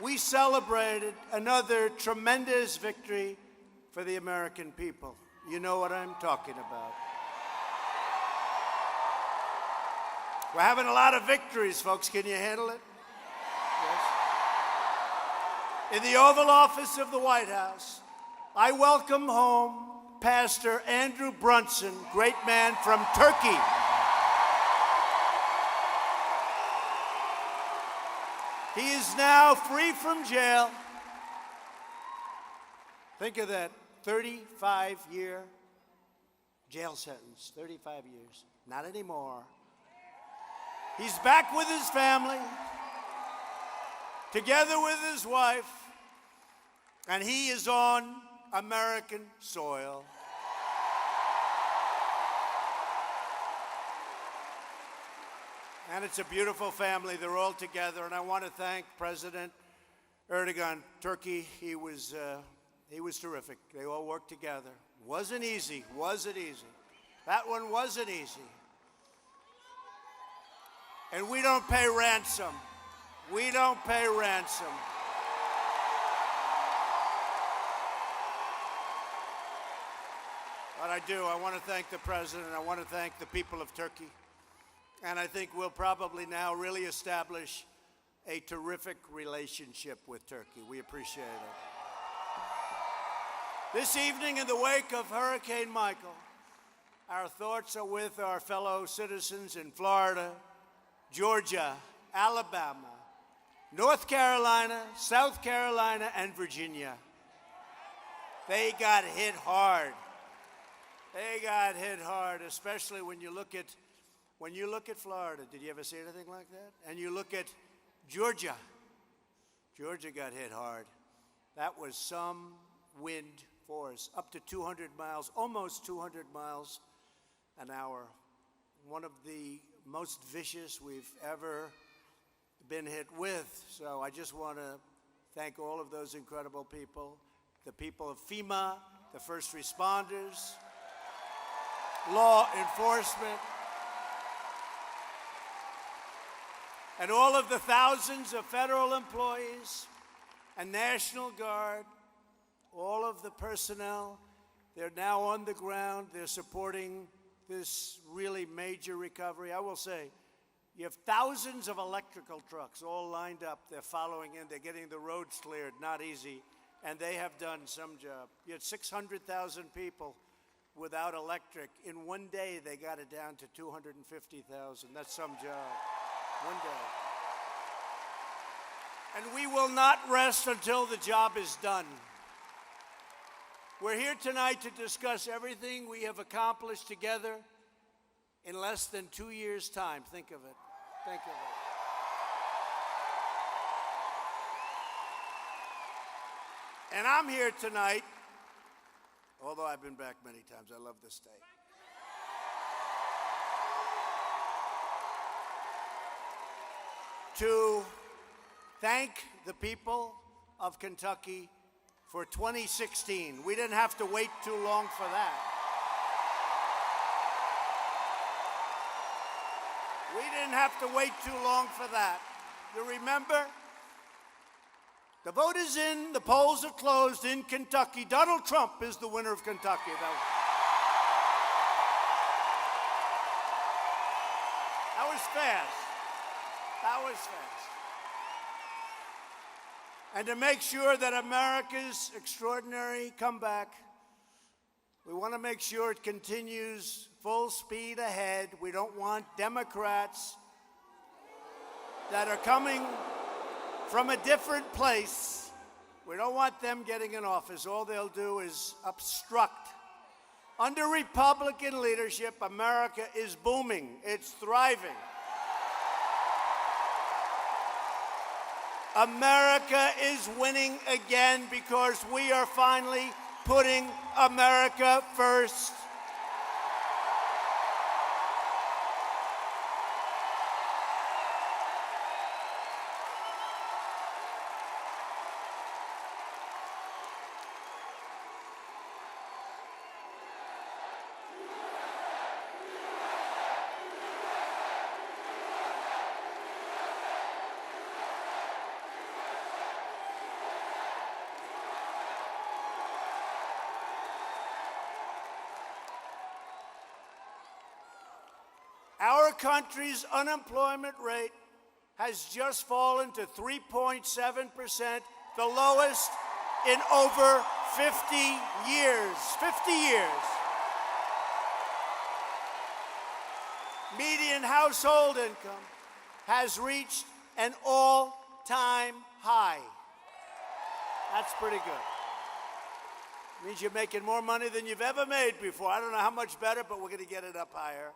we celebrated another tremendous victory for the American people. You know what I'm talking about. We're having a lot of victories, folks. Can you handle it? Yes. In the Oval Office of the White House, I welcome home Pastor Andrew Brunson, great man from Turkey. He is now free from jail. Think of that, 35-year jail sentence, 35 years. Not anymore. He's back with his family, together with his wife, and he is on American soil. And it's a beautiful family. They're all together, and I want to thank President Erdogan, Turkey. He was terrific. They all worked together. Wasn't easy. That one wasn't easy. And we don't pay ransom. We don't pay ransom. But I do. I want to thank the president. I want to thank the people of Turkey. And I think we'll probably now really establish a terrific relationship with Turkey. We appreciate it. This evening, in the wake of Hurricane Michael, our thoughts are with our fellow citizens in Florida, Georgia, Alabama, North Carolina, South Carolina, and Virginia. They got hit hard. They got hit hard, especially when you look at Florida. Did you ever see anything like that? And you look at Georgia. Georgia got hit hard. That was some wind force, up to 200 miles, almost 200 miles an hour. One of the most vicious we've ever been hit with. So I just want to thank all of those incredible people, the people of FEMA, the first responders, law enforcement, and all of the thousands of federal employees and National Guard, all of the personnel. They're now on the ground. They're supporting this really major recovery. I will say, you have thousands of electrical trucks all lined up. They're following in. They're getting the roads cleared. Not easy. And they have done some job. You had 600,000 people without electric. In one day, they got it down to 250,000. That's some job. One day. And we will not rest until the job is done. We're here tonight to discuss everything we have accomplished together in less than 2 years' time. Think of it. Think of it. And I'm here tonight, although I've been back many times. I love this state. To thank the people of Kentucky for 2016. We didn't have to wait too long for that. We didn't have to wait too long for that. You remember? The vote is in. The polls are closed in Kentucky. Donald Trump is the winner of Kentucky. That was fast. That was fast. And to make sure that America's extraordinary comeback, we want to make sure it continues full speed ahead. We don't want Democrats that are coming from a different place. We don't want them getting in office. All they'll do is obstruct. Under Republican leadership, America is booming. It's thriving. America is winning again because we are finally putting America first. country's unemployment rate has just fallen to 3.7%, the lowest in over 50 years. 50 years. Median household income has reached an all-time high. That's pretty good. Means you're making more money than you've ever made before. I don't know how much better, but we're going to get it up higher.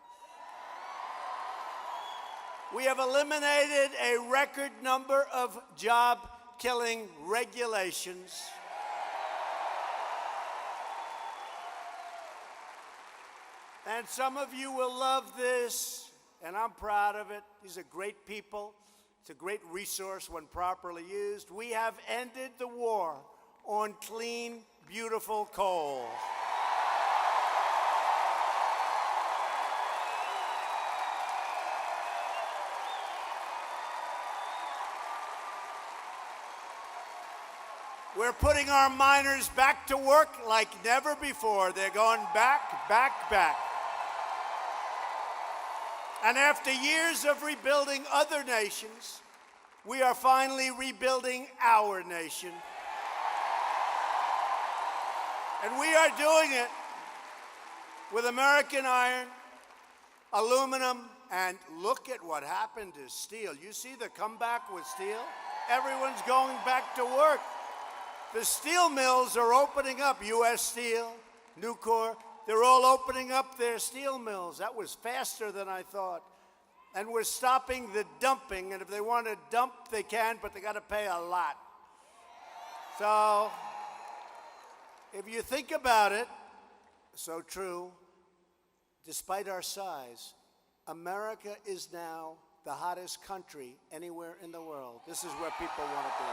We have eliminated a record number of job-killing regulations. And some of you will love this, and I'm proud of it. These are great people. It's a great resource when properly used. We have ended the war on clean, beautiful coal. We're putting our miners back to work like never before. They're going back, back, back. And after years of rebuilding other nations, we are finally rebuilding our nation. And we are doing it with American iron, aluminum, and look at what happened to steel. You see the comeback with steel? Everyone's going back to work. The steel mills are opening up. U.S. Steel, Nucor, they're all opening up their steel mills. That was faster than I thought. And we're stopping the dumping. And if they want to dump, they can, but they got to pay a lot. So if you think about it, so true, despite our size, America is now the hottest country anywhere in the world. This is where people want to be.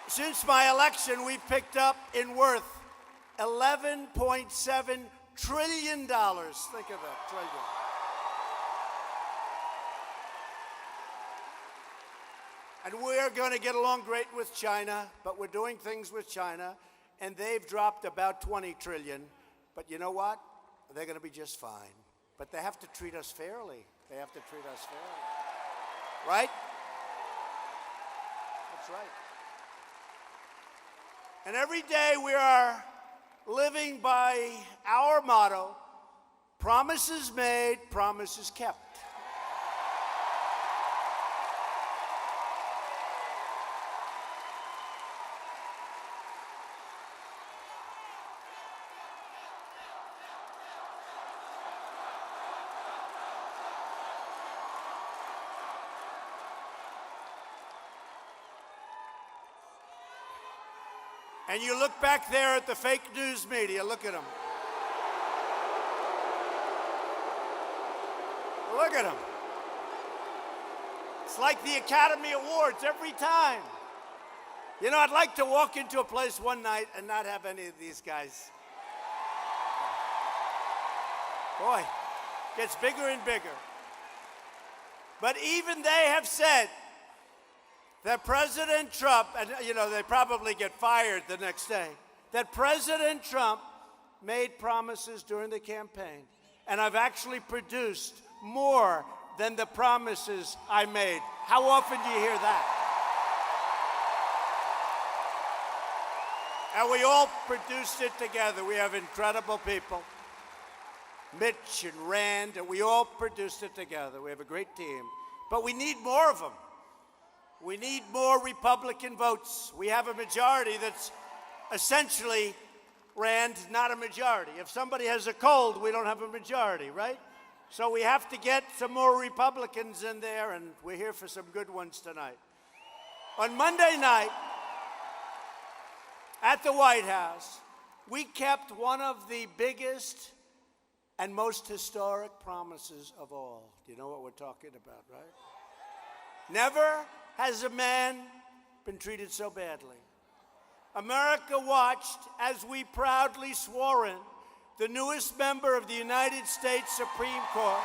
Since my election, we've picked up in worth $11.7 trillion. Think of that, trillion. And we're going to get along great with China, but we're doing things with China, and they've dropped about 20 trillion. But you know what? They're going to be just fine. But they have to treat us fairly. They have to treat us fairly. Right? That's right. And every day we are living by our motto, promises made, promises kept. And you look back there at the fake news media, look at them. Look at them. It's like the Academy Awards every time. You know, I'd like to walk into a place one night and not have any of these guys. Boy, gets bigger and bigger. But even they have said that President Trump, and you know, they probably get fired the next day, that President Trump made promises during the campaign. And I've actually produced more than the promises I made. How often do you hear that? And we all produced it together. We have incredible people. Mitch and Rand, and we all produced it together. We have a great team. But we need more of them. We need more Republican votes. We have a majority that's essentially, Rand, not a majority. If somebody has a cold, we don't have a majority, right? So we have to get some more Republicans in there, and we're here for some good ones tonight. On Monday night, at the White House, we kept one of the biggest and most historic promises of all. Do you know what we're talking about, right? Never has a man been treated so badly. America watched as we proudly swore in the newest member of the United States Supreme Court,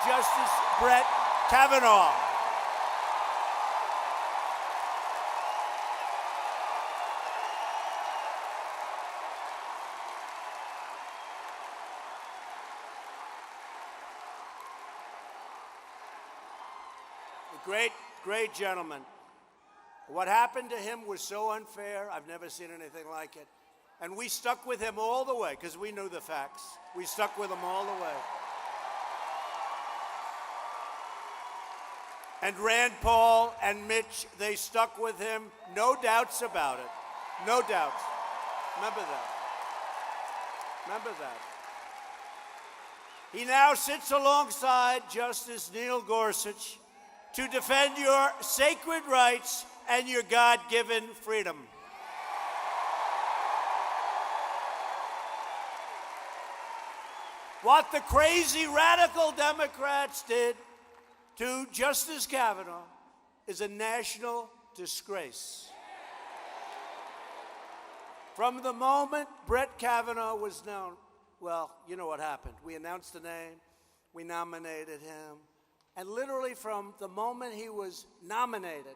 Justice Brett Kavanaugh. Great gentleman. What happened to him was so unfair. I've never seen anything like it. And we stuck with him all the way because we knew the facts. We stuck with him all the way. And Rand Paul and Mitch, they stuck with him. No doubts about it. No doubts. Remember that. Remember that. He now sits alongside Justice Neil Gorsuch to defend your sacred rights and your God-given freedom. What the crazy radical Democrats did to Justice Kavanaugh is a national disgrace. From the moment Brett Kavanaugh was known, well, you know what happened. We announced the name, we nominated him, and literally from the moment he was nominated,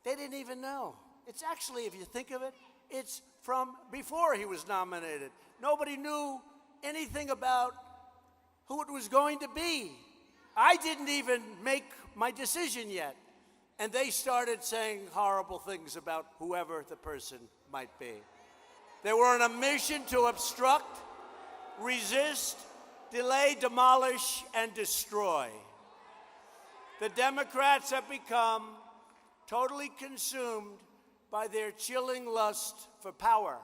they didn't even know. It's actually, if you think of it, it's from before he was nominated. Nobody knew anything about who it was going to be. I didn't even make my decision yet. And they started saying horrible things about whoever the person might be. They were on a mission to obstruct, resist, delay, demolish, and destroy. The Democrats have become totally consumed by their chilling lust for power.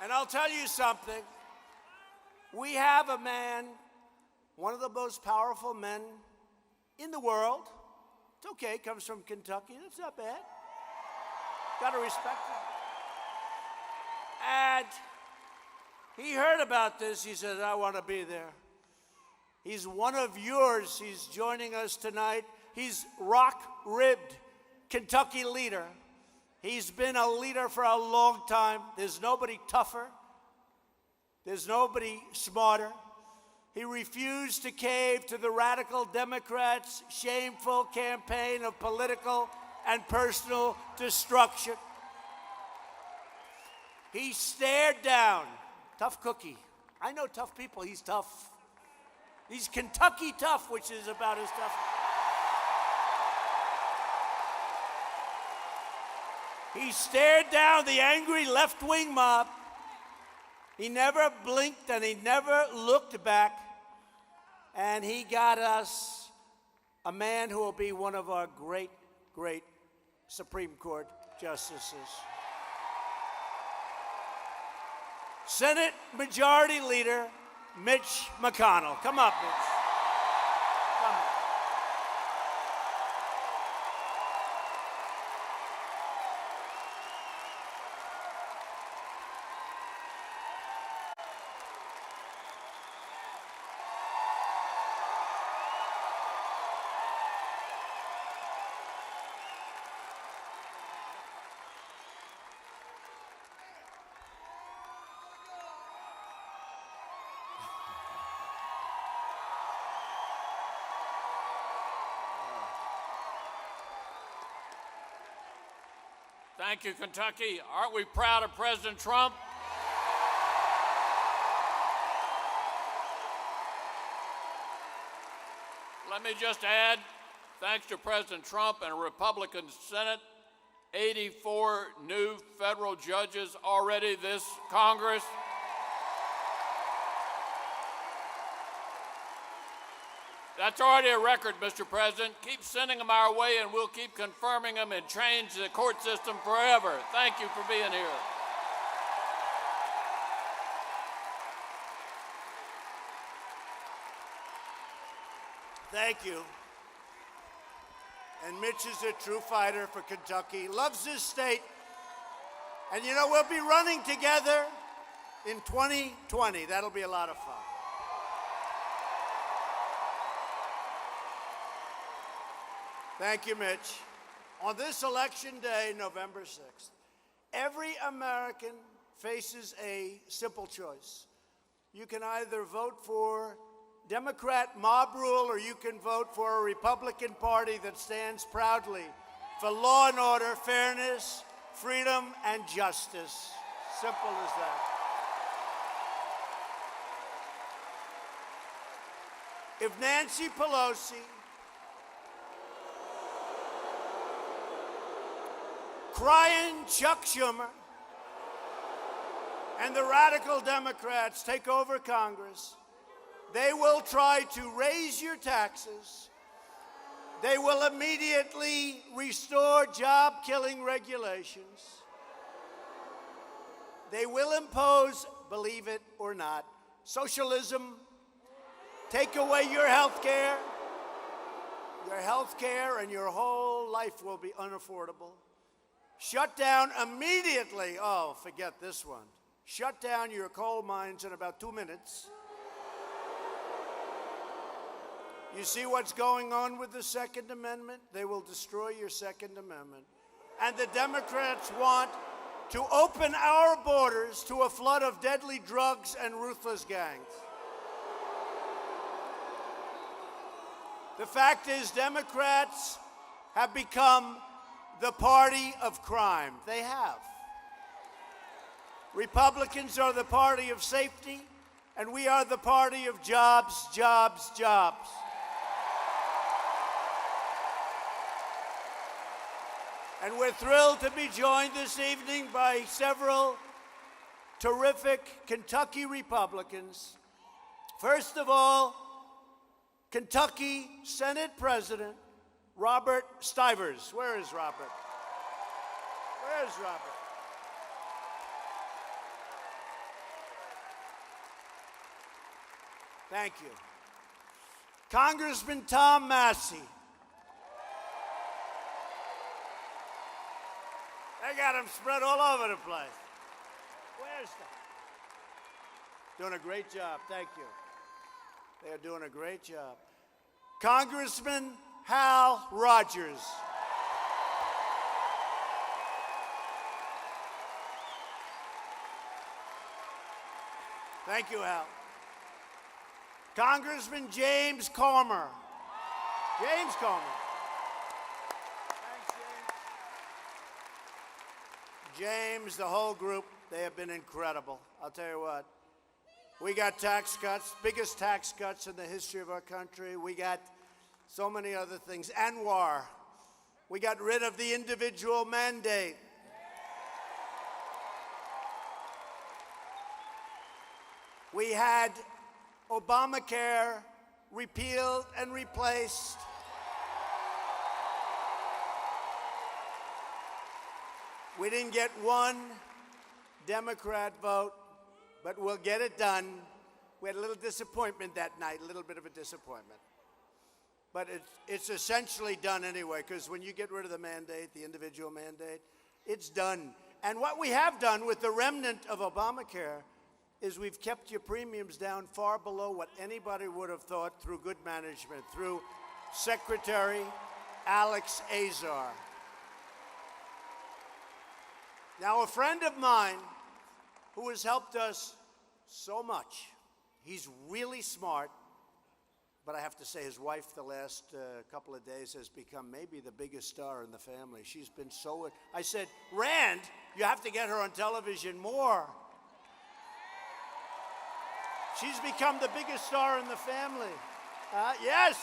And I'll tell you something. We have a man, one of the most powerful men in the world. It's okay, comes from Kentucky. That's not bad. Got to respect him. And he heard about this. He said, I want to be there. He's one of yours. He's joining us tonight. He's rock-ribbed Kentucky leader. He's been a leader for a long time. There's nobody tougher. There's nobody smarter. He refused to cave to the radical Democrats' shameful campaign of political and personal destruction. He stared down. Tough cookie. I know tough people. He's tough. He's Kentucky tough, which is about as tough. He stared down the angry left-wing mob. He never blinked and he never looked back. And he got us a man who will be one of our great, great Supreme Court justices. Senate Majority Leader Mitch MCConnell. Come up, Mitch. Come on. Thank you, Kentucky. Aren't we proud of President Trump? Let me just add, thanks to President Trump and a Republican Senate, 84 new federal judges already this Congress. That's already a record, Mr. President. Keep sending them our way, and we'll keep confirming them and change the court system forever. Thank you for being here. Thank you. And Mitch is a true fighter for Kentucky. Loves this state. And you know, we'll be running together in 2020. That'll be a lot of fun. Thank you, Mitch. On this election day, November 6th, every American faces a simple choice. You can either vote for Democrat mob rule, or you can vote for a Republican Party that stands proudly for law and order, fairness, freedom, and justice. Simple as that. if Nancy Pelosi crying Chuck Schumer and the radical Democrats take over Congress, they will try to raise your taxes. They will immediately restore job-killing regulations. They will impose, believe it or not, socialism, take away your health care. Your health care and your whole life will be unaffordable. Shut down immediately. Oh, forget this one. Shut down your coal mines in about 2 minutes. You see what's going on with the Second Amendment? They will destroy your Second Amendment. And the Democrats want to open our borders to a flood of deadly drugs and ruthless gangs. The fact is, Democrats have become the party of crime. They have. Republicans are the party of safety, and we are the party of jobs, jobs, jobs. And we're thrilled to be joined this evening by several terrific Kentucky Republicans. First of all, Kentucky Senate President Robert Stivers. Where is Robert? Where is Robert? Thank you. Congressman Tom Massey. They got him spread all over the place. Where's the? Doing a great job. Thank you. They are doing a great job. Congressman Hal Rogers. Thank you, Hal. Congressman James Comer. James Comer. Thanks, James, the whole group, they have been incredible. I'll tell you what. We got tax cuts, biggest tax cuts in the history of our country. We got so many other things. Anwar. We got rid of the individual mandate. We had Obamacare repealed and replaced. We didn't get one Democrat vote, but we'll get it done. We had a little disappointment that night, a little bit of a disappointment. But it's essentially done anyway, because when you get rid of the mandate, the individual mandate, it's done. And what we have done with the remnant of Obamacare is we've kept your premiums down far below what anybody would have thought through good management, through Secretary Alex Azar. Now, a friend of mine who has helped us so much, he's really smart, but I have to say his wife the last couple of days has become maybe the biggest star in the family. She's been so, I said, Rand, you have to get her on television more. She's become the biggest star in the family. Yes.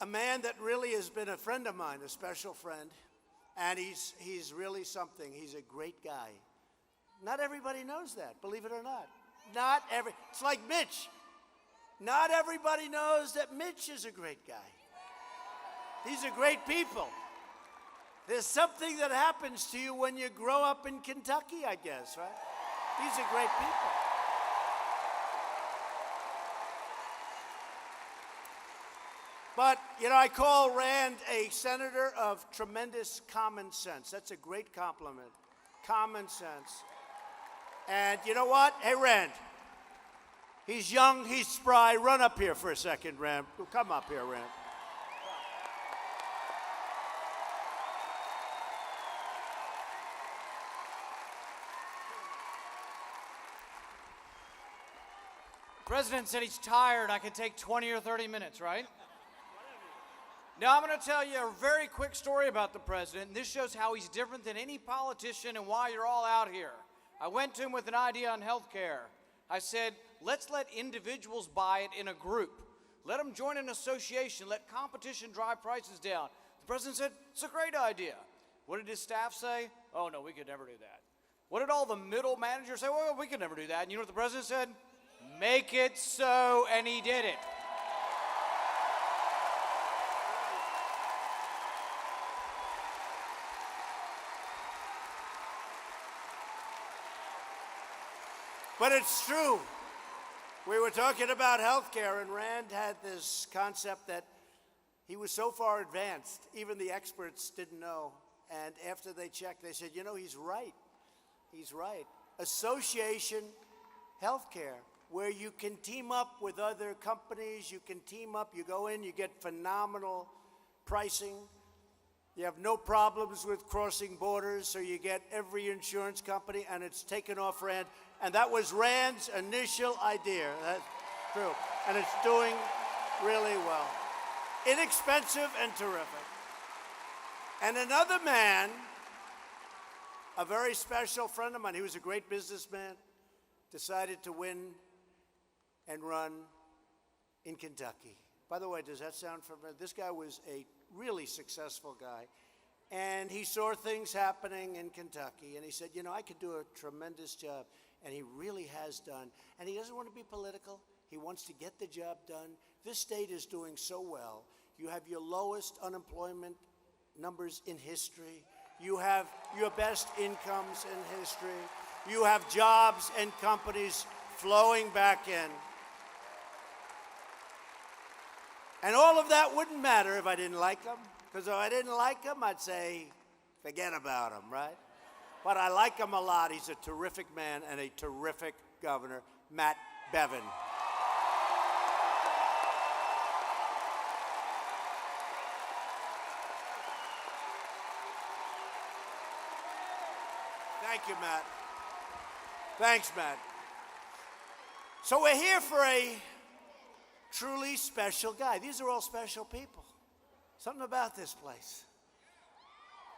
A man that really has been a friend of mine, a special friend, and he's really something. He's a great guy. Not everybody knows that, believe it or not. It's like Mitch. Not everybody knows that Mitch is a great guy. These are great people. There's something that happens to you when you grow up in Kentucky, I guess, right? These are great people. But, you know, I call Rand a senator of tremendous common sense. That's a great compliment. Common sense. And you know what? Hey, Rand. He's young, he's spry. Run up here for a second, Rand. Come up here, Rand. The president said he's tired. I could take 20 or 30 minutes, right? Now, I'm going to tell you a very quick story about the president, and this shows how he's different than any politician and why you're all out here. I went to him with an idea on health care. I said, let's let individuals buy it in a group. Let them join an association. Let competition drive prices down. The president said, it's a great idea. What did his staff say? Oh, no, we could never do that. What did all the middle managers say? Well, we could never do that. And you know what the president said? Make it so, and he did it. But it's true. We were talking about health care, and Rand had this concept that he was so far advanced, even the experts didn't know. And after they checked, they said, you know, he's right. He's right. Association health care, where you can team up with other companies, you can team up, you go in, you get phenomenal pricing. You have no problems with crossing borders, so you get every insurance company, and it's taken off Rand. And that was Rand's initial idea. That's true. And it's doing really well. Inexpensive and terrific. And another man, a very special friend of mine, he was a great businessman, decided to win and run in Kentucky. By the way, does that sound familiar? This guy was a really successful guy. And he saw things happening in Kentucky, and he said, you know, I could do a tremendous job. And he really has done. And he doesn't want to be political. He wants to get the job done. This state is doing so well. You have your lowest unemployment numbers in history. You have your best incomes in history. You have jobs and companies flowing back in. And all of that wouldn't matter if I didn't like him. Because if I didn't like him, I'd say, forget about him, right? But I like him a lot. He's a terrific man and a terrific governor, Matt Bevin. Thank you, Matt. Thanks, Matt. So we're here for a truly special guy. These are all special people. Something about this place.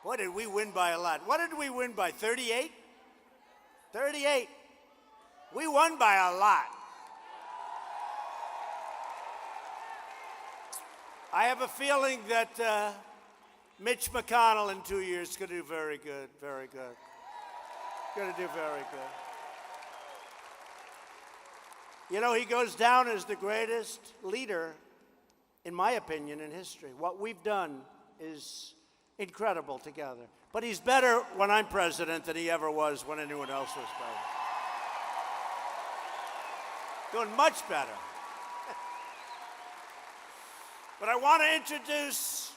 Boy, did we win by a lot. What did we win by, 38? 38. We won by a lot. I have a feeling that Mitch Mcconnell in 2 years is going to do very good, very good. Going to do very good. You know, he goes down as the greatest leader, in my opinion, in history. What we've done is incredible together. But he's better when I'm president than he ever was when anyone else was president. Doing much better. But I want to introduce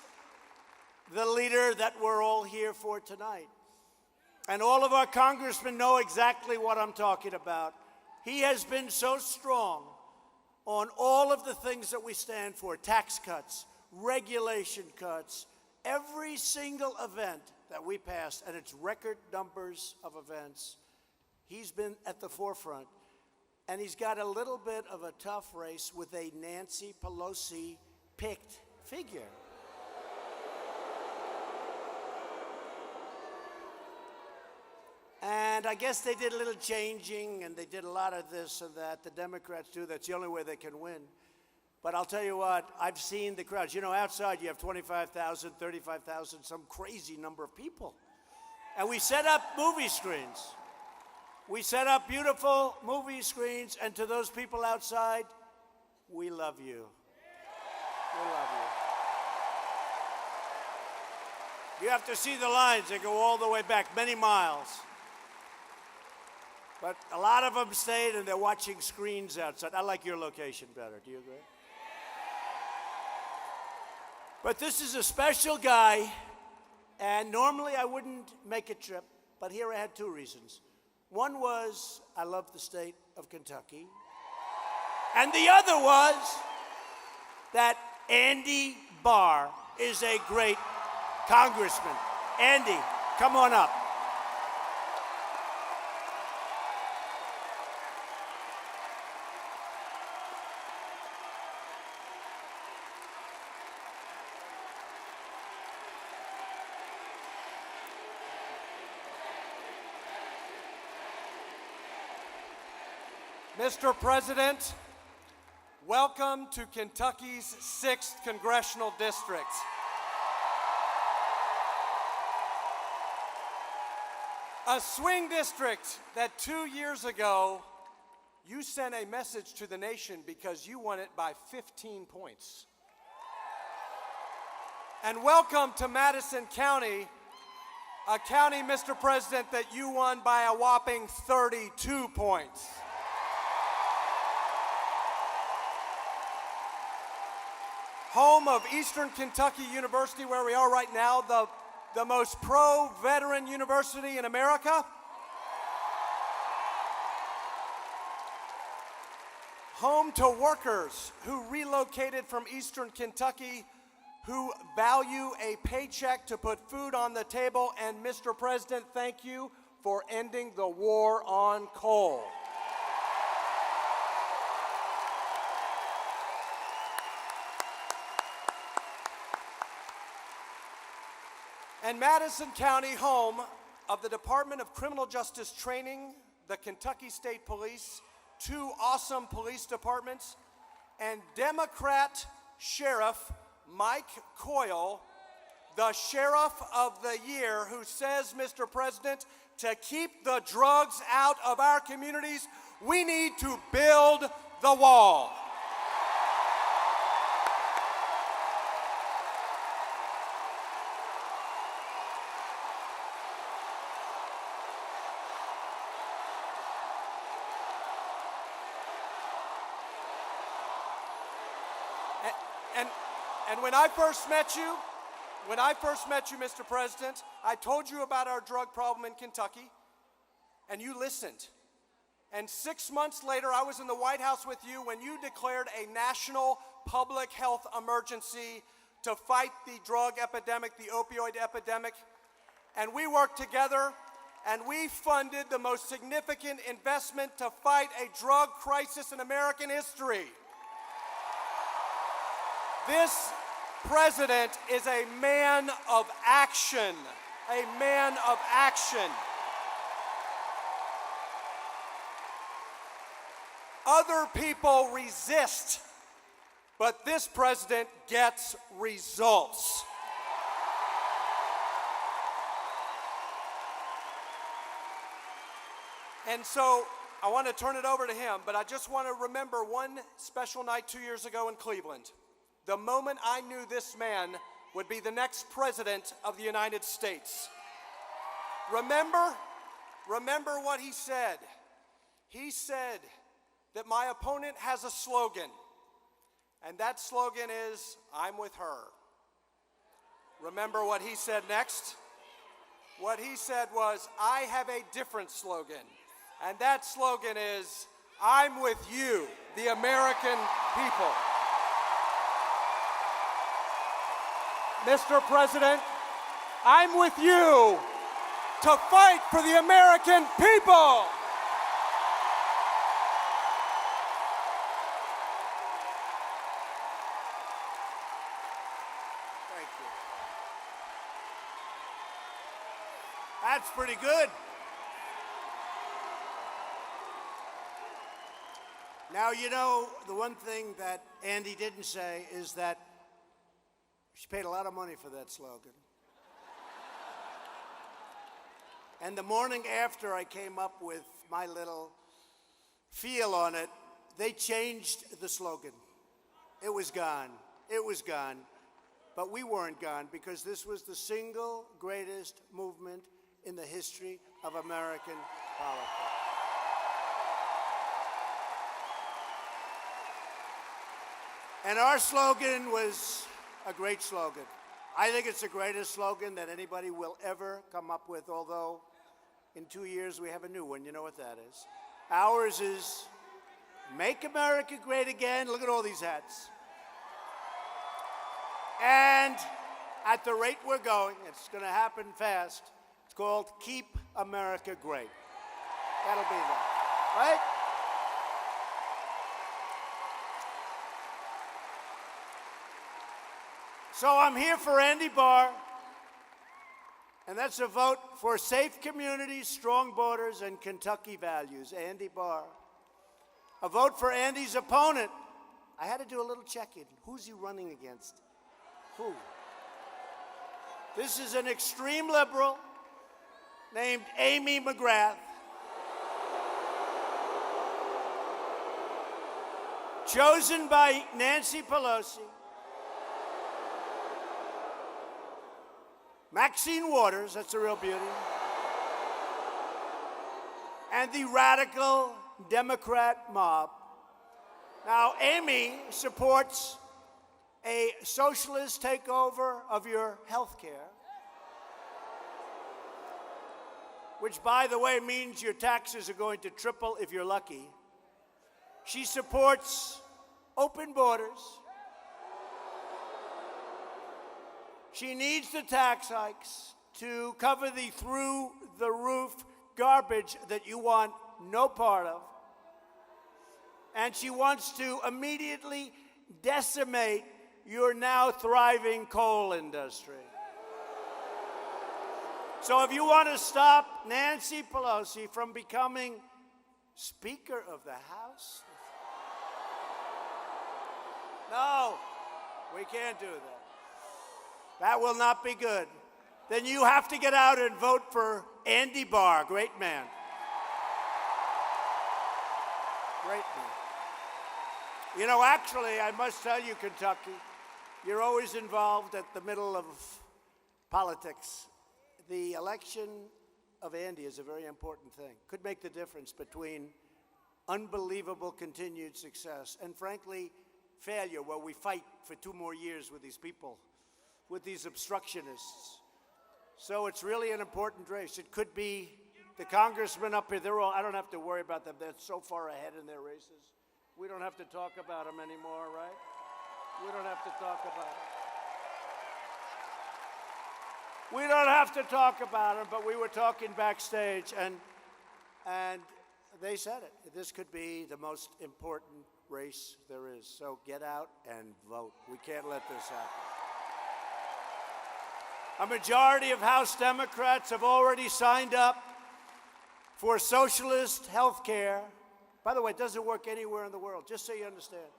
the leader that we're all here for tonight. And all of our congressmen know exactly what I'm talking about. He has been so strong on all of the things that we stand for: tax cuts, regulation cuts, every single event that we passed, and it's record numbers of events. He's been at the forefront. And he's got a little bit of a tough race with a Nancy Pelosi picked figure. And I guess they did a little changing, and they did a lot of this and that. The Democrats do. That's the only way they can win. But I'll tell you what, I've seen the crowds. You know, outside you have 25,000, 35,000, some crazy number of people. And we set up movie screens. We set up beautiful movie screens, and to those people outside, we love you. We love you. You have to see the lines. They go all the way back, many miles. But a lot of them stayed, and they're watching screens outside. I like your location better. Do you agree? But this is a special guy, and normally I wouldn't make a trip, but here I had two reasons. One was I love the state of Kentucky, and the other was that Andy Barr is a great congressman. Andy, come on up. Mr. President, welcome to Kentucky's 6th Congressional District. A swing district that 2 years ago, you sent a message to the nation because you won it by 15 points. And welcome to Madison County, a county, Mr. President, that you won by a whopping 32 points. Home of Eastern Kentucky University, where we are right now, the most pro-veteran university in America. Home to workers who relocated from Eastern Kentucky, who value a paycheck to put food on the table. And Mr. President, thank you for ending the war on coal. And Madison County, home of the Department of Criminal Justice Training, the Kentucky State Police, 2 awesome police departments, and Democrat Sheriff Mike Coyle, the Sheriff of the Year, who says, Mr. President, to keep the drugs out of our communities, we need to build the wall. And when I first met you, Mr. President, I told you about our drug problem in Kentucky, and you listened. And 6 months later, I was in the White House with you when you declared a national public health emergency to fight the drug epidemic, the opioid epidemic. And we worked together, and we funded the most significant investment to fight a drug crisis in American history. This president is a man of action, a man of action. Other people resist, but this president gets results. And so I want to turn it over to him, but I just want to remember one special night 2 years ago in Cleveland. The moment I knew this man would be the next president of the United States. Remember what he said. He said that my opponent has a slogan, and that slogan is, I'm with her. Remember what he said next? What he said was, I have a different slogan, and that slogan is, I'm with you, the American people. Mr. President, I'm with you to fight for the American people. Thank you. That's pretty good. Now, you know, the one thing that Andy didn't say is that she paid a lot of money for that slogan. And the morning after I came up with my little feel on it, they changed the slogan. It was gone. It was gone. But we weren't gone, because this was the single greatest movement in the history of American politics. And our slogan was a great slogan. I think it's the greatest slogan that anybody will ever come up with, although in 2 years we have a new one. You know what that is. Ours is Make America Great Again. Look at all these hats. And at the rate we're going, it's going to happen fast. It's called Keep America Great. That'll be that, right? So I'm here for Andy Barr, and that's a vote for safe communities, strong borders, and Kentucky values. Andy Barr. A vote for Andy's opponent. I had to do a little check-in. Who's he running against? Who? This is an extreme liberal named Amy McGrath. Chosen by Nancy Pelosi, Maxine Waters, that's a real beauty, and the radical Democrat mob. Now, Amy supports a socialist takeover of your health care, which, by the way, means your taxes are going to triple if you're lucky. She supports open borders. She needs the tax hikes to cover the through-the-roof garbage that you want no part of. And she wants to immediately decimate your now thriving coal industry. So if you want to stop Nancy Pelosi from becoming Speaker of the House, no, we can't do that. That will not be good. Then you have to get out and vote for Andy Barr, great man. Great man. You know, actually, I must tell you, Kentucky, you're always involved at the middle of politics. The election of Andy is a very important thing. Could make the difference between unbelievable continued success and, frankly, failure, where we fight for 2 more years with these people, with these obstructionists. So it's really an important race. It could be the congressmen up here. They're all, I don't have to worry about them. They're so far ahead in their races. We don't have to talk about them anymore, right? We don't have to talk about them. We don't have to talk about them, but we were talking backstage, and they said it. This could be the most important race there is. So get out and vote. We can't let this happen. A majority of House Democrats have already signed up for socialist health care. By the way, it doesn't work anywhere in the world, just so you understand.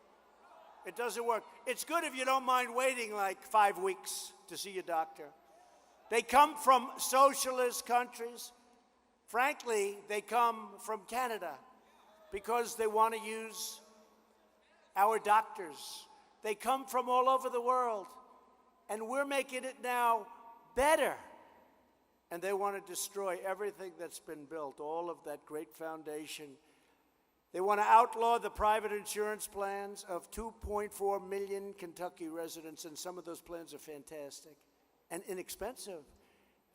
It doesn't work. It's good if you don't mind waiting like 5 weeks to see your doctor. They come from socialist countries. Frankly, they come from Canada because they want to use our doctors. They come from all over the world, and we're making it now better. And they want to destroy everything that's been built, all of that great foundation. They want to outlaw the private insurance plans of 2.4 million Kentucky residents, and some of those plans are fantastic and inexpensive.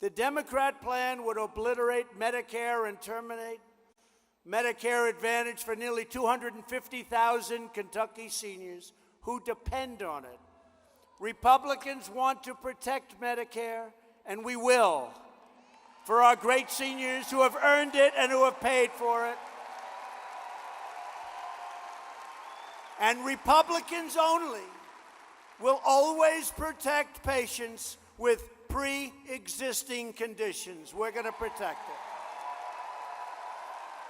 The Democrat plan would obliterate Medicare and terminate Medicare Advantage for nearly 250,000 Kentucky seniors who depend on it. Republicans want to protect Medicare, and we will, for our great seniors who have earned it and who have paid for it. And Republicans only will always protect patients with pre-existing conditions. We're going to protect it.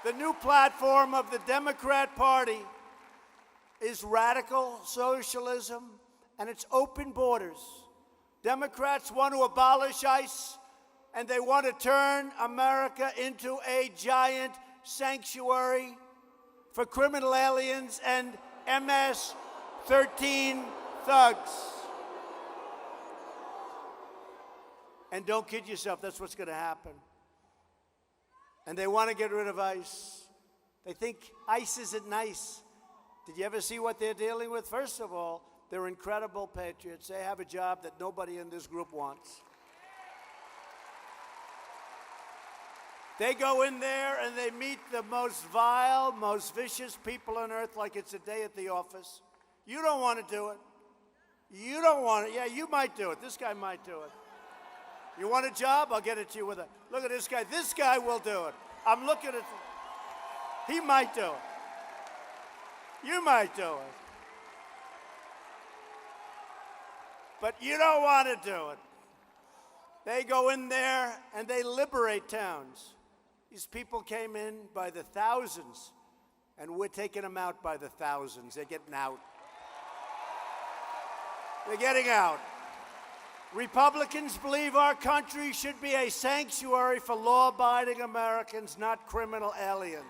The new platform of the Democrat Party is radical socialism, and it's open borders. Democrats want to abolish ICE, and they want to turn America into a giant sanctuary for criminal aliens and MS-13 thugs. And don't kid yourself, that's what's going to happen. And they want to get rid of ICE. They think ICE isn't nice. Did you ever see what they're dealing with? First of all, they're incredible patriots. They have a job that nobody in this group wants. They go in there and they meet the most vile, most vicious people on earth like it's a day at the office. You don't want to do it. You don't want it. Yeah, you might do it. This guy might do it. You want a job? I'll get it to you with a, look at this guy. This guy will do it. I'm looking at, he might do it. You might do it. But you don't want to do it. They go in there and they liberate towns. These people came in by the thousands And we're taking them out by the thousands. They're getting out. They're getting out. Republicans believe our country should be a sanctuary for law-abiding Americans, not criminal aliens.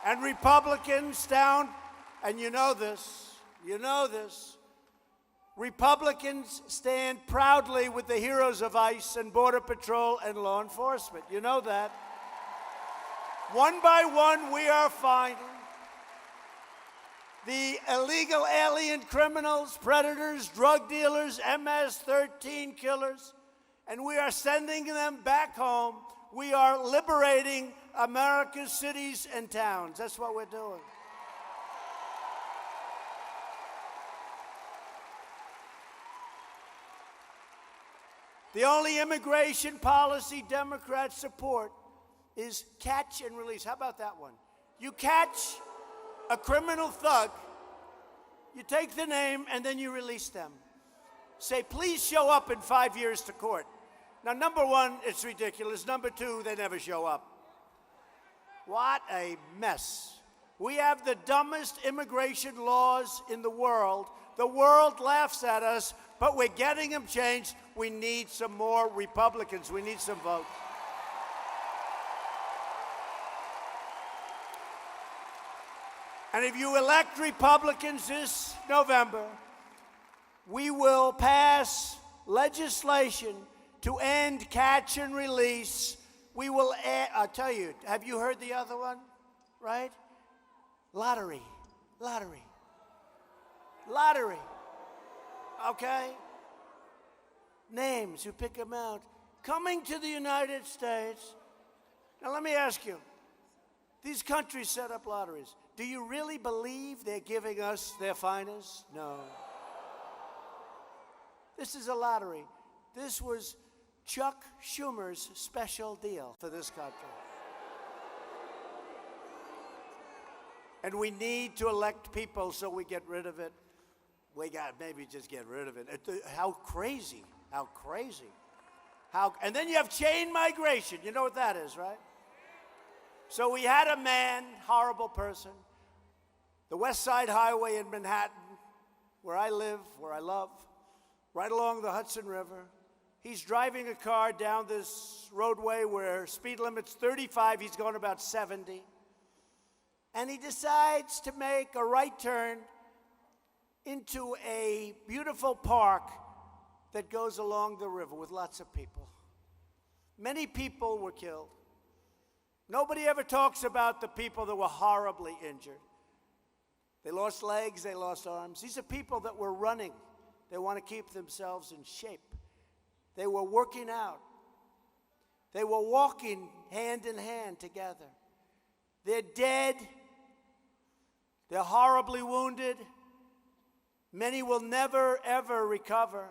And Republicans down, and you know this, Republicans stand proudly with the heroes of ICE and Border Patrol and law enforcement. You know that. One by one, we are finding the illegal alien criminals, predators, drug dealers, MS-13 killers, and we are sending them back home. We are liberating America's cities and towns. That's what we're doing. The only immigration policy Democrats support is catch and release. How about that one? You catch a criminal thug, you take the name, and then you release them. Say, please show up in 5 years to court. Now, number one, it's ridiculous. Number two, they never show up. What a mess. We have the dumbest immigration laws in the world. The world laughs at us, but we're getting them changed. We need some more Republicans. We need some votes. And if you elect Republicans this November, we will pass legislation to end catch and release. We will add, I'll tell you, have you heard the other one? Right? Lottery. Okay? Names, you pick them out. Coming to the United States. Now let me ask you, these countries set up lotteries. Do you really believe they're giving us their finest? No. This is a lottery. This was Chuck Schumer's special deal for this country. And we need to elect people so we get rid of it. We got maybe just get rid of it. How crazy. And then you have chain migration. You know what that is, right? So we had a man, horrible person, the West Side Highway in Manhattan, where I live, where I love, right along the Hudson River. He's driving a car down this roadway where speed limit's 35, he's going about 70. And he decides to make a right turn into a beautiful park that goes along the river with lots of people. Many people were killed. Nobody ever talks about the people that were horribly injured. They lost legs, they lost arms. These are people that were running. They want to keep themselves in shape. They were working out. They were walking hand in hand together. They're dead. They're horribly wounded. Many will never, ever recover.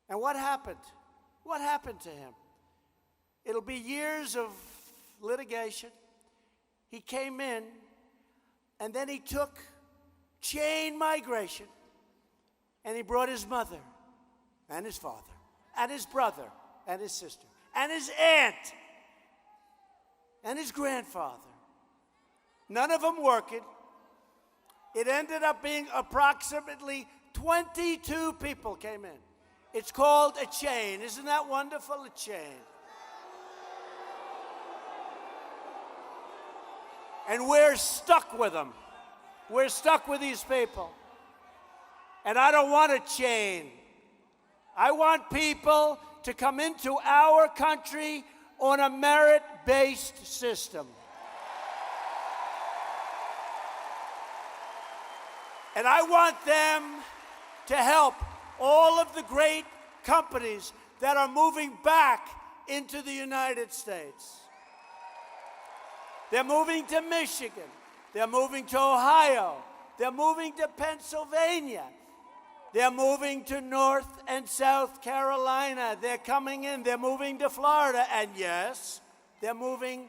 And what happened? What happened to him? It'll be years of litigation. He came in, and then he took chain migration, and he brought his mother, and his father, and his brother, and his sister, and his aunt, and his grandfather. None of them working. It ended up being approximately 22 people came in. It's called a chain. Isn't that wonderful? A chain. And we're stuck with them. We're stuck with these people. And I don't want a chain. I want people to come into our country on a merit-based system. And I want them to help all of the great companies that are moving back into the United States. They're moving to Michigan. They're moving to Ohio. They're moving to Pennsylvania. They're moving to North and South Carolina. They're coming in. They're moving to Florida. And yes, they're moving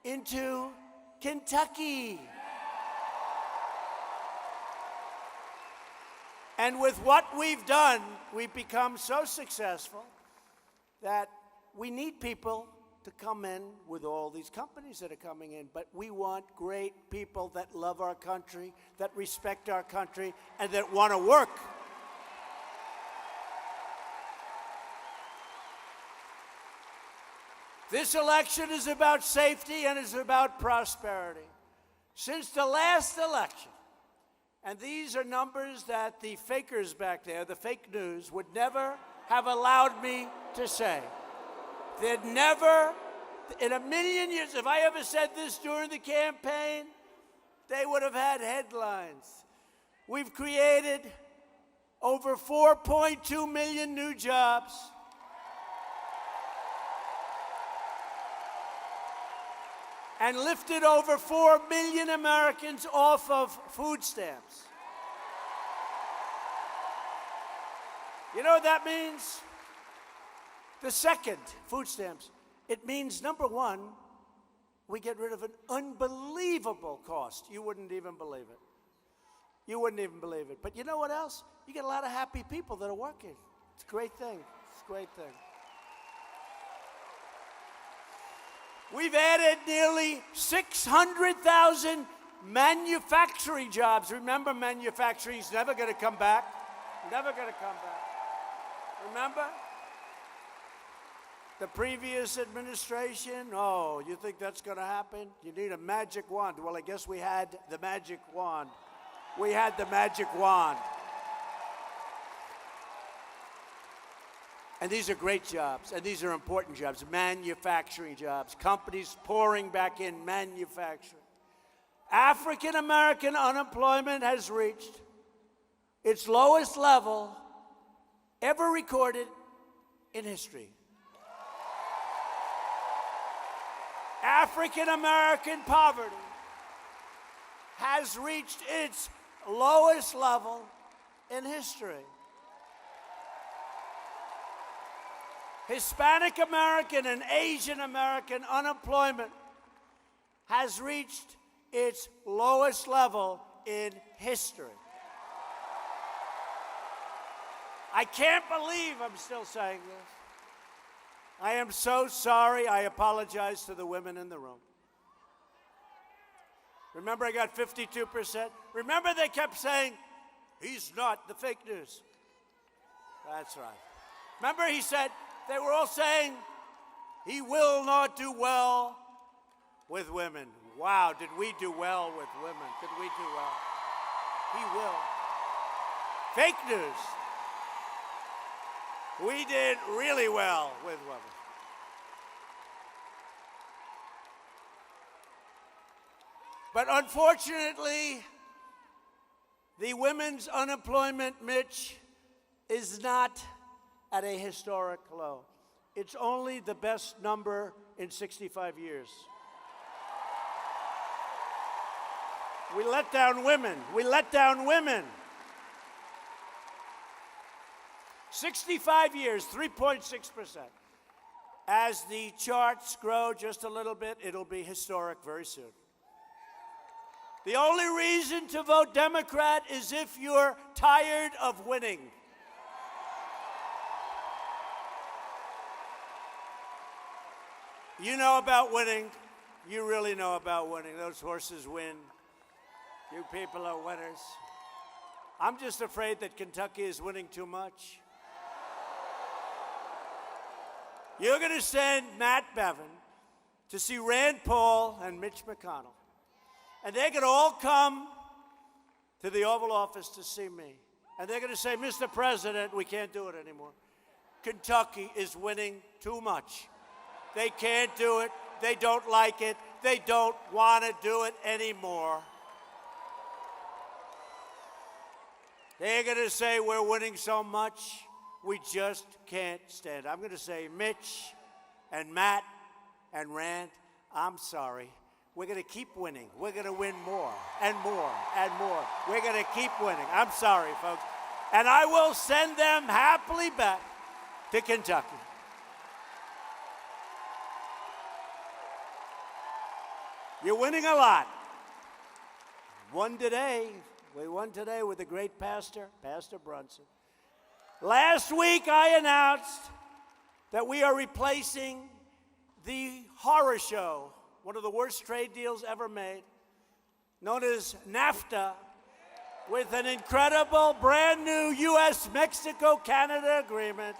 into Kentucky. And with what we've done, we've become so successful that we need people to come in with all these companies that are coming in, but we want great people that love our country, that respect our country, and that want to work. This election is about safety and is about prosperity. Since the last election, and these are numbers that the fakers back there, the fake news, would never have allowed me to say. They'd never, in a million years, if I ever said this during the campaign, they would have had headlines. We've created over 4.2 million new jobs. And lifted over 4 million Americans off of food stamps. You know what that means? The second, food stamps, it means, number one, we get rid of an unbelievable cost. You wouldn't even believe it. You wouldn't even believe it. But you know what else? You get a lot of happy people that are working. It's a great thing. It's a great thing. We've added nearly 600,000 manufacturing jobs. Remember, manufacturing is never going to come back. Never going to come back. Remember? The previous administration, oh, you think that's going to happen? You need a magic wand. Well, I guess we had the magic wand. We had the magic wand. And these are great jobs, and these are important jobs, manufacturing jobs, companies pouring back in manufacturing. African American unemployment has reached its lowest level ever recorded in history. African American poverty has reached its lowest level in history. Hispanic American and Asian American unemployment has reached its lowest level in history. I can't believe I'm still saying this. I am so sorry. I apologize to the women in the room. Remember, I got 52%. Remember, they kept saying, he's not the fake news. That's right. Remember, he said, they were all saying, he will not do well with women. Wow, did we do well with women? Did we do well? He will. Fake news. We did really well with women. But unfortunately, the women's unemployment, Mitch, is not at a historic low. It's only the best number in 65 years. We let down women. We let down women. 65 years, 3.6%. As the charts grow just a little bit, it'll be historic very soon. The only reason to vote Democrat is if you're tired of winning. You know about winning. You really know about winning. Those horses win. You people are winners. I'm just afraid that Kentucky is winning too much. You're going to send Matt Bevin to see Rand Paul and Mitch McConnell. And they're going to all come to the Oval Office to see me. And they're going to say, Mr. President, we can't do it anymore. Kentucky is winning too much. They can't do it. They don't like it. They don't want to do it anymore. They're going to say we're winning so much, we just can't stand it. I'm going to say, Mitch and Matt and Rand, I'm sorry. We're going to keep winning. We're going to win more and more and more. We're going to keep winning. I'm sorry, folks. And I will send them happily back to Kentucky. You're winning a lot. Won today. We won today with the great pastor, Pastor Brunson. Last week, I announced that we are replacing the horror show, one of the worst trade deals ever made, known as NAFTA, with an incredible brand new U.S.-Mexico-Canada agreement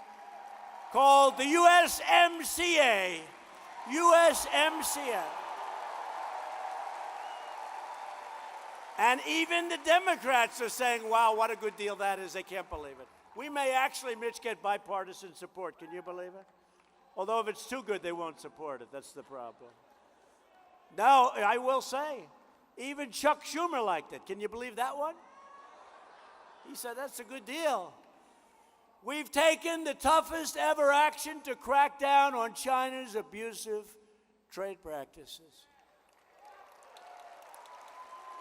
called the USMCA. USMCA. And even the Democrats are saying, wow, what a good deal that is. They can't believe it. We may actually, Mitch, get bipartisan support. Can you believe it? Although if it's too good, they won't support it. That's the problem. No, I will say, even Chuck Schumer liked it. Can you believe that one? He said, that's a good deal. We've taken the toughest ever action to crack down on China's abusive trade practices.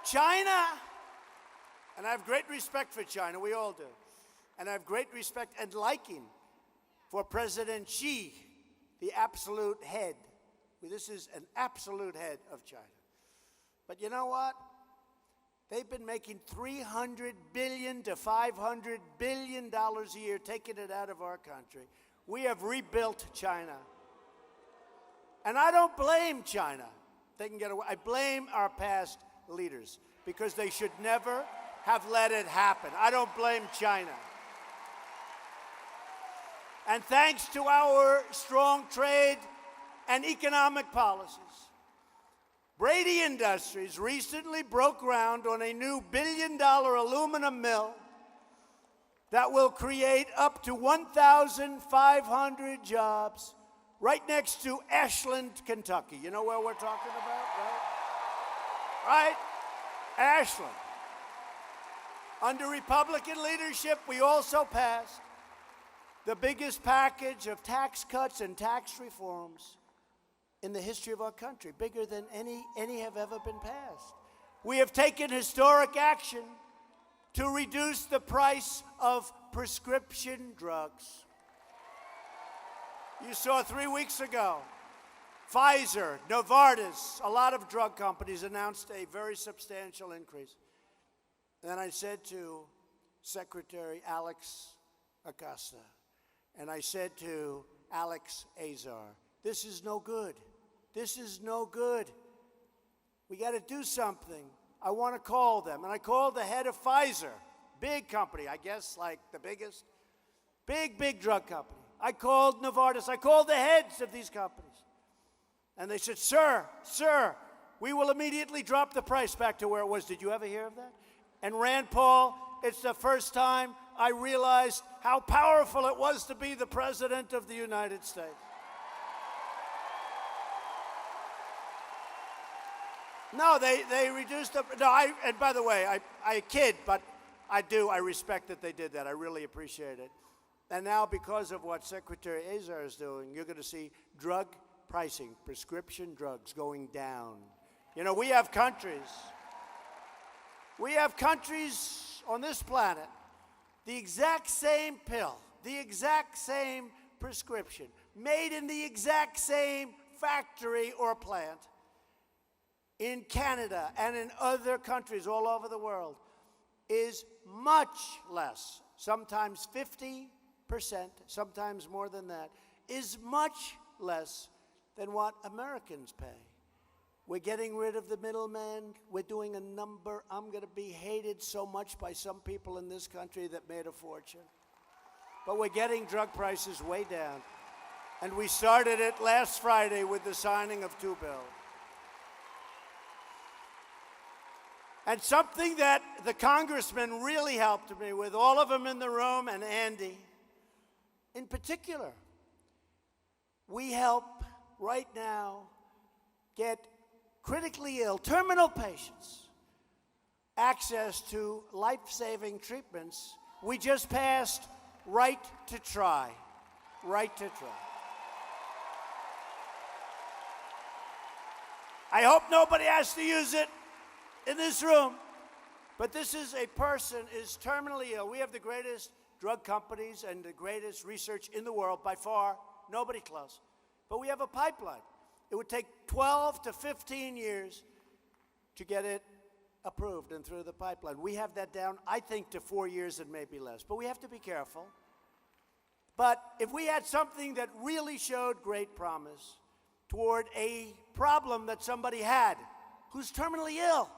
China, and I have great respect for China, we all do, and I have great respect and liking for President Xi, the absolute head. This is an absolute head of China. But you know what? They've been making $300 billion to $500 billion a year, taking it out of our country. We have rebuilt China. And I don't blame China. They can get away. I blame our past leaders because they should never have let it happen. I don't blame China. And thanks to our strong trade and economic policies, Brady Industries recently broke ground on a new billion-dollar aluminum mill that will create up to 1,500 jobs right next to Ashland, Kentucky. You know where we're talking about, right? Right? Ashland. Under Republican leadership, we also passed the biggest package of tax cuts and tax reforms in the history of our country, bigger than any have ever been passed. We have taken historic action to reduce the price of prescription drugs. You saw 3 weeks ago, Pfizer, Novartis, a lot of drug companies announced a very substantial increase. And then I said to Secretary Alex Acosta, and I said to Alex Azar, this is no good. This is no good. We got to do something. I want to call them. And I called the head of Pfizer, big company, I guess like the biggest, big drug company. I called Novartis. I called the heads of these companies. And they said, sir, we will immediately drop the price back to where it was. Did you ever hear of that? And Rand Paul, it's the first time I realized how powerful it was to be the President of the United States. No, they reduced the, no, and by the way, I kid, but I respect that they did that. I really appreciate it. And now because of what Secretary Azar is doing, you're going to see drug pricing, prescription drugs going down. You know, we have countries on this planet, the exact same pill, the exact same prescription, made in the exact same factory or plant, in Canada and in other countries all over the world, is much less, sometimes 50%, sometimes more than that, is much less than what Americans pay. We're getting rid of the middleman. We're doing a number. I'm going to be hated so much by some people in this country that made a fortune. But we're getting drug prices way down. And we started it last Friday with the signing of 2 bills. And something that the congressman really helped me with, all of them in the room, and Andy in particular, we help right now get critically ill, terminal patients access to life-saving treatments. We just passed Right to Try. Right to Try. I hope nobody has to use it in this room, but this is a person is terminally ill. We have the greatest drug companies and the greatest research in the world by far, nobody close. But we have a pipeline. It would take 12 to 15 years to get it approved and through the pipeline. We have that down, I think, to 4 years and maybe less. But we have to be careful. But if we had something that really showed great promise, toward a problem that somebody had who's terminally ill.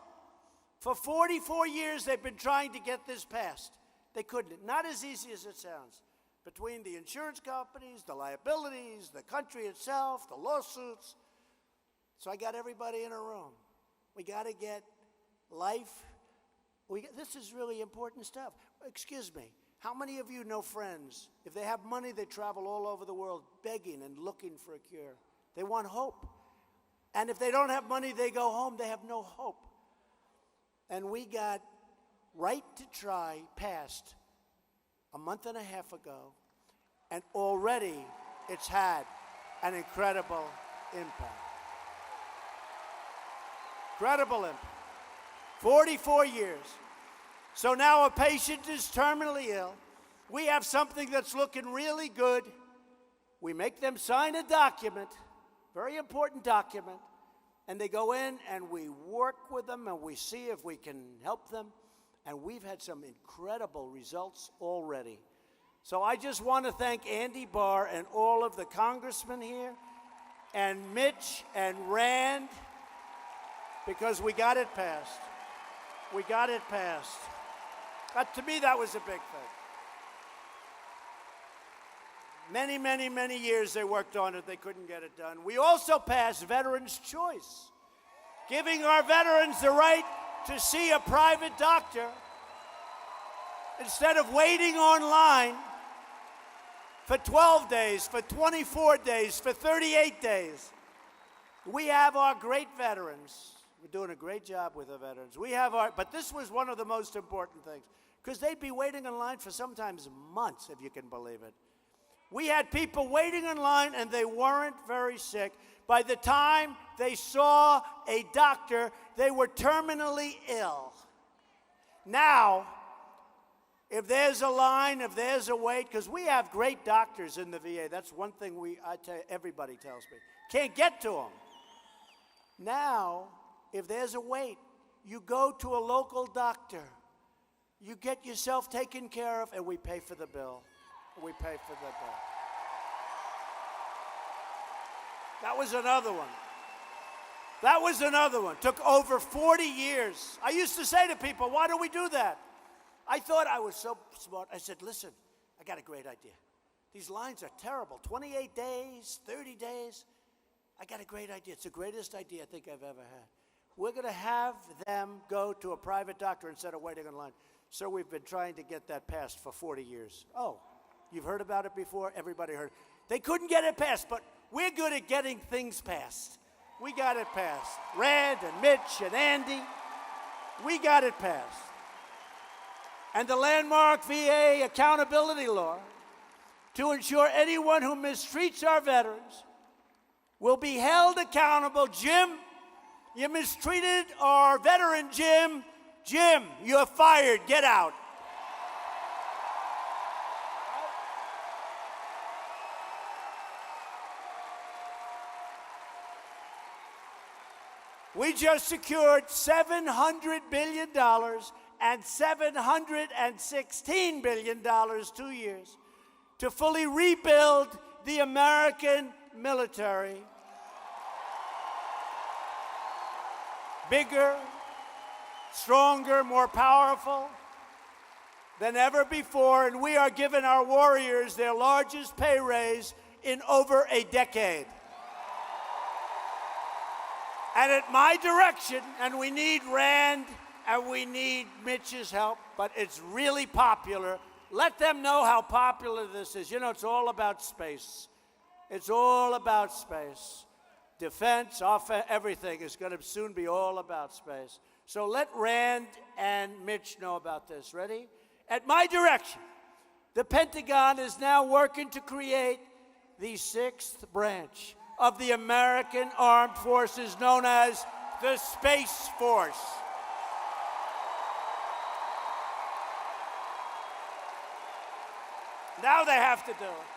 For 44 years, they've been trying to get this passed. They couldn't. Not as easy as it sounds. Between the insurance companies, the liabilities, the country itself, the lawsuits. So I got everybody in a room. We got to get life. This is really important stuff. Excuse me. How many of you know friends? If they have money, they travel all over the world begging and looking for a cure. They want hope. And if they don't have money, they go home. They have no hope. And we got Right to Try passed a month and a half ago, and already it's had an incredible impact. Incredible impact. 44 years. So now a patient is terminally ill. We have something that's looking really good. We make them sign a document, very important document, and they go in and we work with them and we see if we can help them. And we've had some incredible results already. So I just want to thank Andy Barr and all of the congressmen here, and Mitch and Rand, because we got it passed. We got it passed. To me, that was a big thing. Many, many, many years they worked on it. They couldn't get it done. We also passed Veterans' Choice, giving our veterans the right to see a private doctor instead of waiting online for 12 days, for 24 days, for 38 days. We have our great veterans. We're doing a great job with the veterans. But this was one of the most important things, because they'd be waiting in line for sometimes months, if you can believe it. We had people waiting in line, and they weren't very sick. By the time they saw a doctor, they were terminally ill. Now, if there's a line, if there's a wait, because we have great doctors in the VA. That's one thing everybody tells me. Can't get to them. Now, if there's a wait, you go to a local doctor. You get yourself taken care of, and we pay for the bill. We pay for the bill. That was another one. That was another one. Took over 40 years. I used to say to people, why do we do that? I thought I was so smart. I said, listen, I got a great idea. These lines are terrible. 28 days, 30 days. I got a great idea. It's the greatest idea I think I've ever had. We're going to have them go to a private doctor instead of waiting in line. So we've been trying to get that passed for 40 years. Oh, you've heard about it before? Everybody heard it. They couldn't get it passed, but we're good at getting things passed. We got it passed. Rand and Mitch and Andy, we got it passed. And the landmark VA accountability law, to ensure anyone who mistreats our veterans will be held accountable. Jim, you mistreated our veteran, Jim. Jim, you're fired. Get out. We just secured $700 billion and $716 billion 2 years to fully rebuild the American military. Bigger, stronger, more powerful than ever before, and we are giving our warriors their largest pay raise in over a decade. And at my direction, and we need Rand and we need Mitch's help, but it's really popular. Let them know how popular this is. You know, it's all about space. It's all about space. Defense, offense, everything is going to soon be all about space. So let Rand and Mitch know about this. Ready? At my direction, the Pentagon is now working to create the 6th branch of the American Armed Forces, known as the Space Force. Now they have to do it.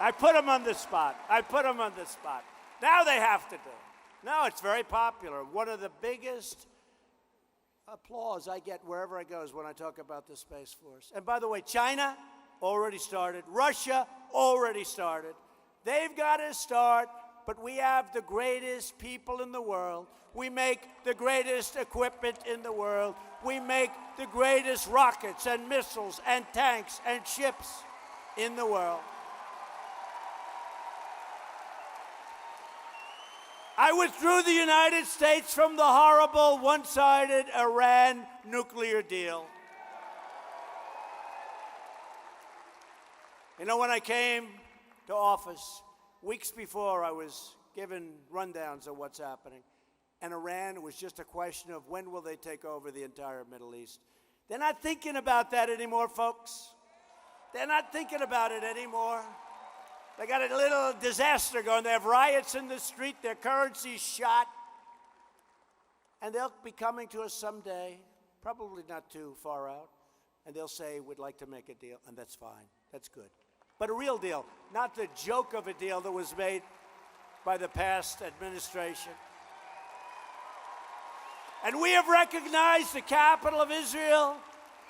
I put them on the spot. Now they have to do it. No, it's very popular. One of the biggest applause I get wherever I go is when I talk about the Space Force. And by the way, China already started. Russia already started. They've got to start, but we have the greatest people in the world. We make the greatest equipment in the world. We make the greatest rockets and missiles and tanks and ships in the world. I withdrew the United States from the horrible one-sided Iran nuclear deal. You know, when I came to office, weeks before, I was given rundowns of what's happening. And Iran, it was just a question of when will they take over the entire Middle East. They're not thinking about that anymore, folks. They're not thinking about it anymore. They got a little disaster going. They have riots in the street. Their currency's shot. And they'll be coming to us someday, probably not too far out, and they'll say, we'd like to make a deal, and that's fine. That's good. But a real deal, not the joke of a deal that was made by the past administration. And we have recognized the capital of Israel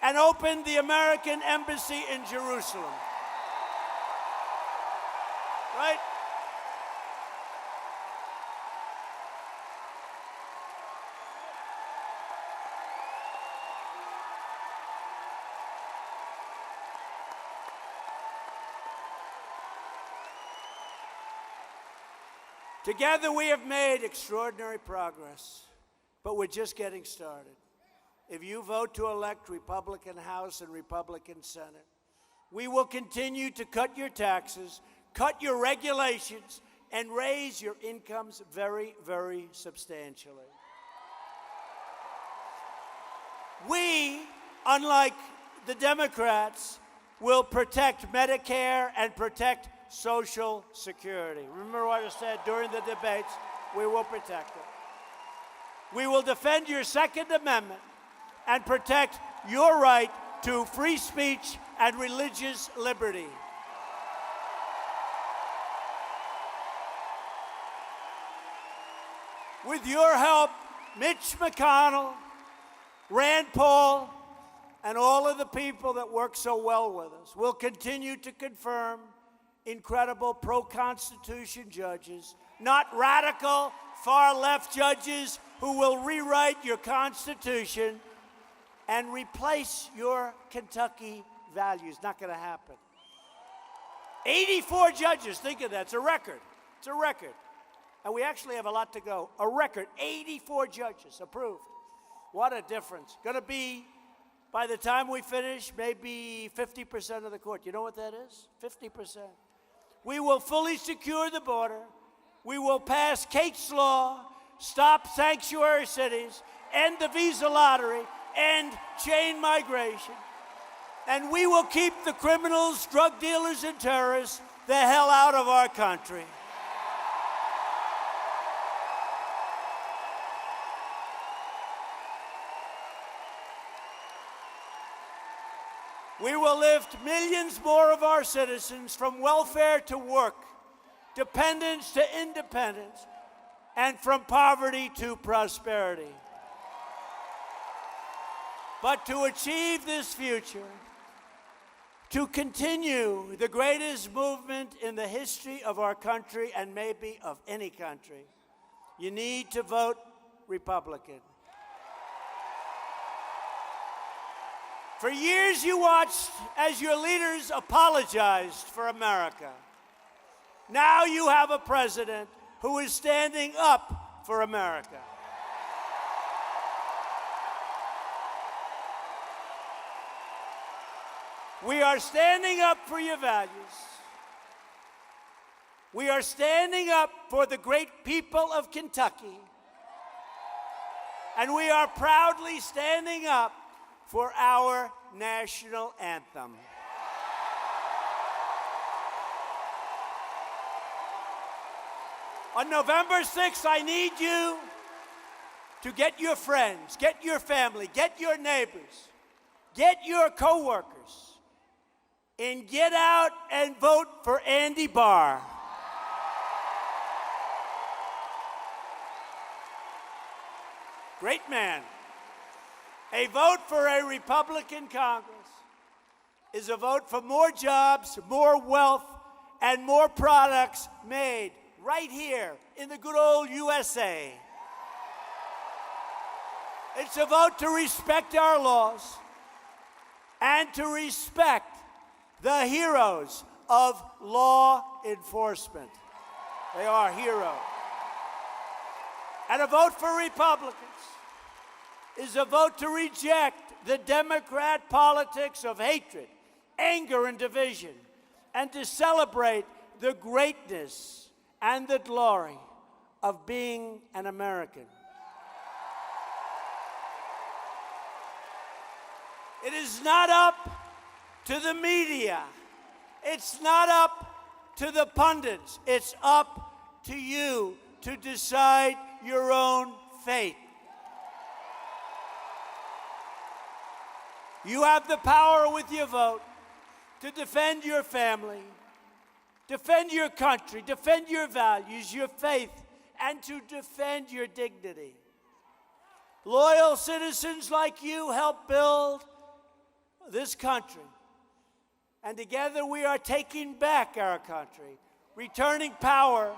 and opened the American embassy in Jerusalem. Right? Together we have made extraordinary progress, but we're just getting started. If you vote to elect Republican House and Republican Senate, we will continue to cut your taxes, cut your regulations, and raise your incomes very, very substantially. We, unlike the Democrats, will protect Medicare and protect Social Security. Remember what I said during the debates? We will protect it. We will defend your Second Amendment and protect your right to free speech and religious liberty. With your help, Mitch MCConnell, Rand Paul, and all of the people that work so well with us will continue to confirm incredible pro-Constitution judges, not radical, far-left judges who will rewrite your Constitution and replace your Kentucky values. Not going to happen. 84 judges, think of that. It's a record. It's a record. And we actually have a lot to go. A record, 84 judges approved. What a difference. Going to be, by the time we finish, maybe 50% of the court. You know what that is? 50%. We will fully secure the border. We will pass Kate's Law, stop sanctuary cities, end the visa lottery, end chain migration. And we will keep the criminals, drug dealers, and terrorists the hell out of our country. We will lift millions more of our citizens from welfare to work, dependence to independence, and from poverty to prosperity. But to achieve this future, to continue the greatest movement in the history of our country and maybe of any country, you need to vote Republican. For years you watched as your leaders apologized for America. Now you have a president who is standing up for America. We are standing up for your values. We are standing up for the great people of Kentucky. And we are proudly standing up for our national anthem. On November 6th, I need you to get your friends, get your family, get your neighbors, get your coworkers, and get out and vote for Andy Barr. Great man. A vote for a Republican Congress is a vote for more jobs, more wealth, and more products made right here in the good old USA. It's a vote to respect our laws and to respect the heroes of law enforcement. They are heroes. And a vote for Republicans is a vote to reject the Democrat politics of hatred, anger, and division, and to celebrate the greatness and the glory of being an American. It is not up to the media. It's not up to the pundits. It's up to you to decide your own fate. You have the power with your vote to defend your family, defend your country, defend your values, your faith, and to defend your dignity. Loyal citizens like you help build this country. And together we are taking back our country, returning power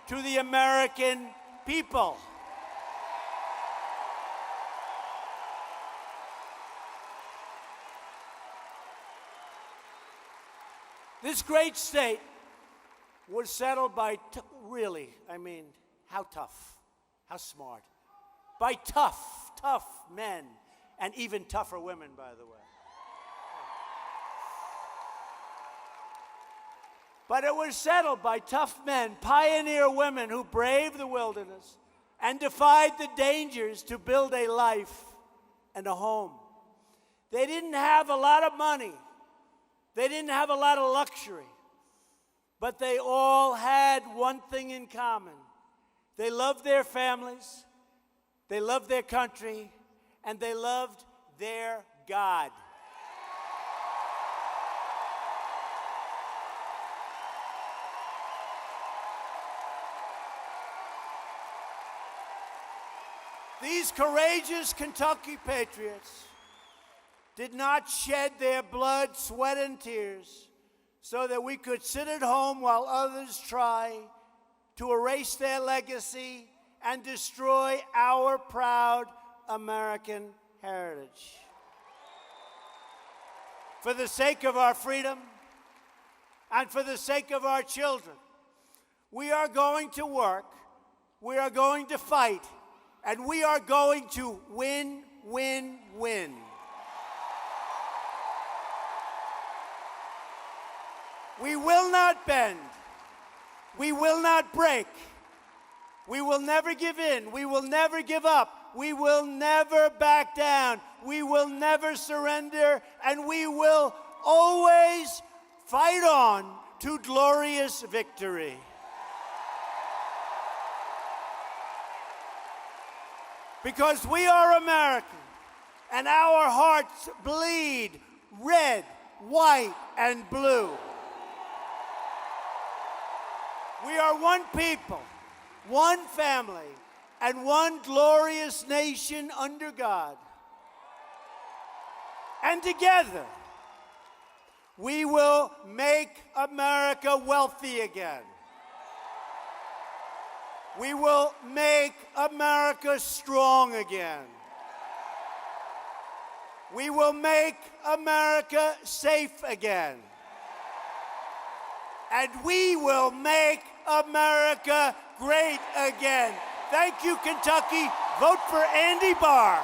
to the American people. This great state was settled by, really, I mean, how tough, how smart, by tough men, and even tougher women, by the way. But it was settled by tough men, pioneer women who braved the wilderness and defied the dangers to build a life and a home. They didn't have a lot of money. They didn't have a lot of luxury. But they all had one thing in common. They loved their families, they loved their country, and they loved their God. These courageous Kentucky Patriots did not shed their blood, sweat, and tears so that we could sit at home while others try to erase their legacy and destroy our proud American heritage. For the sake of our freedom and for the sake of our children, we are going to work, we are going to fight, and we are going to win, win, win. We will not bend. We will not break. We will never give in. We will never give up. We will never back down. We will never surrender. And we will always fight on to glorious victory. Because we are American, and our hearts bleed red, white, and blue. We are one people, one family, and one glorious nation under God. And together, we will make America wealthy again. We will make America strong again. We will make America safe again. And we will make America great again. Thank you, Kentucky. Vote for Andy Barr.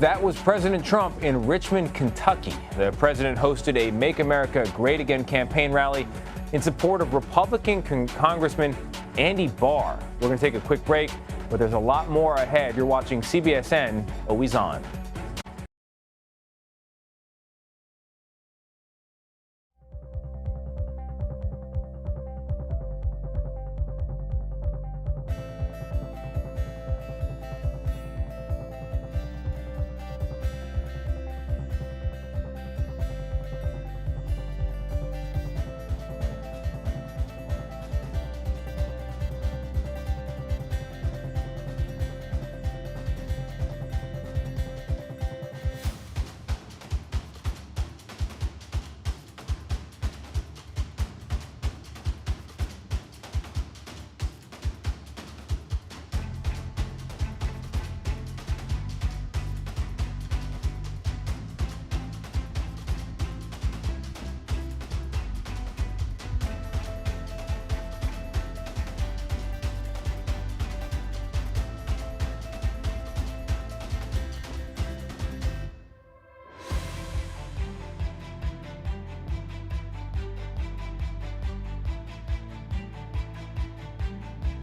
That was President Trump in Richmond, Kentucky. The president hosted a Make America Great Again campaign rally in support of Republican Congressman Andy Barr. We're going to take a quick break, but there's a lot more ahead. You're watching CBSN, always on.